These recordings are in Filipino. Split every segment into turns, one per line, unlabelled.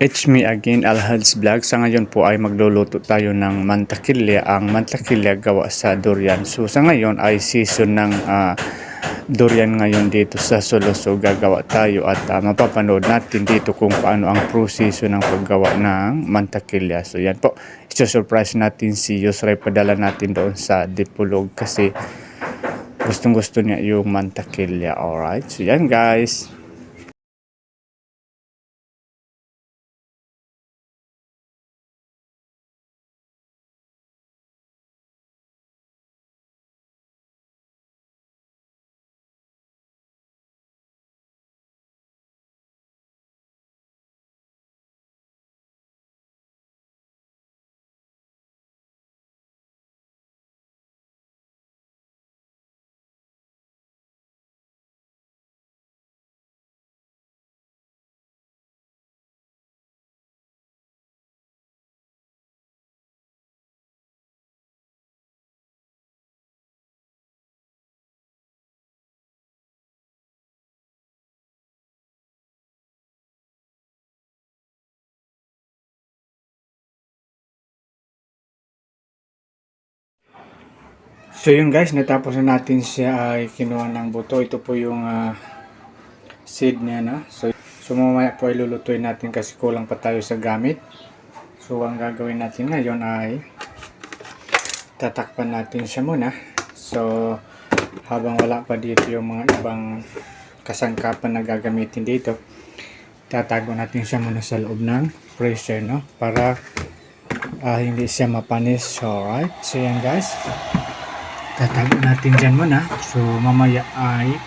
It's me again, Alhads Vlog. Sa ngayon po ay magluluto tayo ng mantakilya. Ang mantakilya gawa sa durian. So sa ngayon ay season ng durian ngayon dito sa Solo. So gagawa tayo at mapapanood natin dito kung paano ang proseso ng paggawa ng mantakilya. So yan po, isi-surprise natin si Yusray. Padala natin doon sa Dipolog kasi gustong gusto niya yung mantakilya. Alright, so yan guys. So yun guys, natapos na natin siya ay kinuha ng buto. Ito po yung seed niya na. So mamaya po ay lulutuin natin kasi kulang pa tayo sa gamit. So ang gagawin natin ngayon ay tatakpan natin siya muna. So habang wala pa dito yung mga ibang kasangkapan na gagamitin dito, tatago natin siya muna sa loob ng freezer, no? Para hindi siya mapanis. So alright, so yan guys, tatago natin dyan muna. So mamaya ay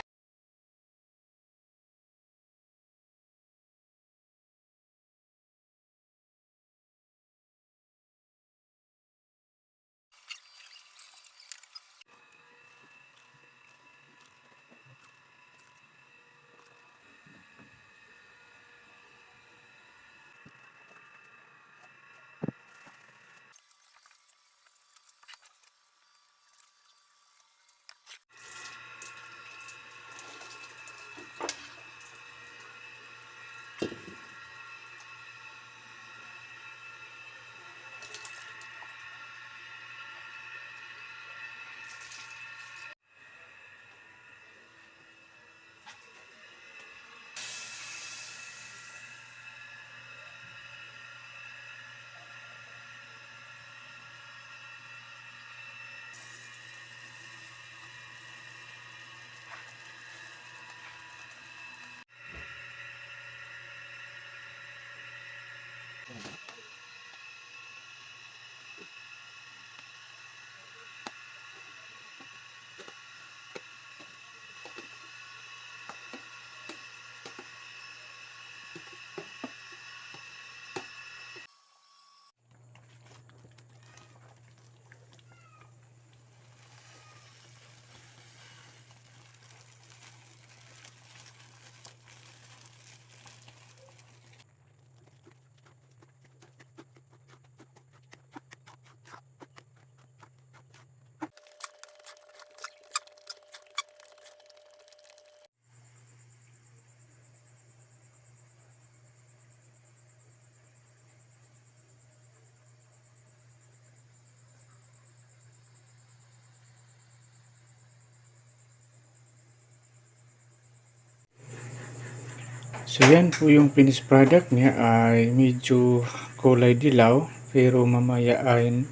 so yan po yung finished product niya ay medyo kulay dilaw pero mamaya ay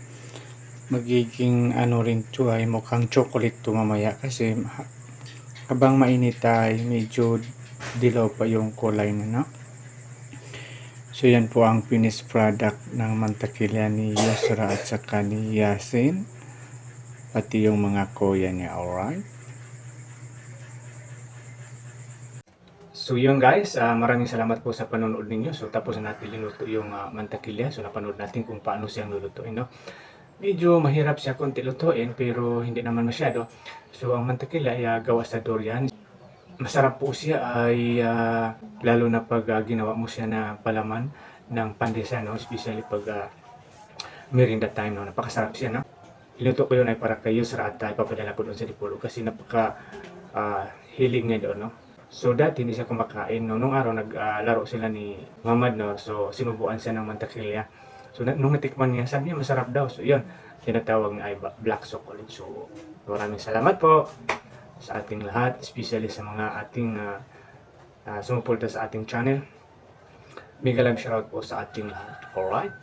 magiging ano rin to ay mukhang chocolate to mamaya kasi habang mainit ay medyo dilaw pa yung kulay na, no? So yan po ang finished product ng mantakilya ni Yusra at saka ni Yasin, pati yung mga kuya niya. Alright, so yun guys, maraming salamat po sa panonood ninyo. So tapos na natin linuto yung mantakilya. So napanood natin kung paano siyang lulutuin, no? Medyo mahirap siya konti lutuin pero hindi naman masyado. So ang mantakilya ay gawa sa durian. Masarap po siya ay lalo na pag ginawa mo siya na palaman ng pandesal, no? Especially pag merienda time, no? Napakasarap siya, no? Iluto ko yun ay para kay Yusra at ipapadala ko doon sa Dipolo kasi napaka hilig niya doon, no? So dati hindi siya kumakain, no? Nung araw naglaro sila ni Muhammad, no? So sinubuan siya ng mantakilya. So nung natikman niya, sabi niya masarap daw. So yun, tinatawag niya ay black chocolate. So maraming salamat po sa ating lahat, especially sa mga ating sumuporta sa ating channel. Big love shoutout po sa ating lahat. Alright?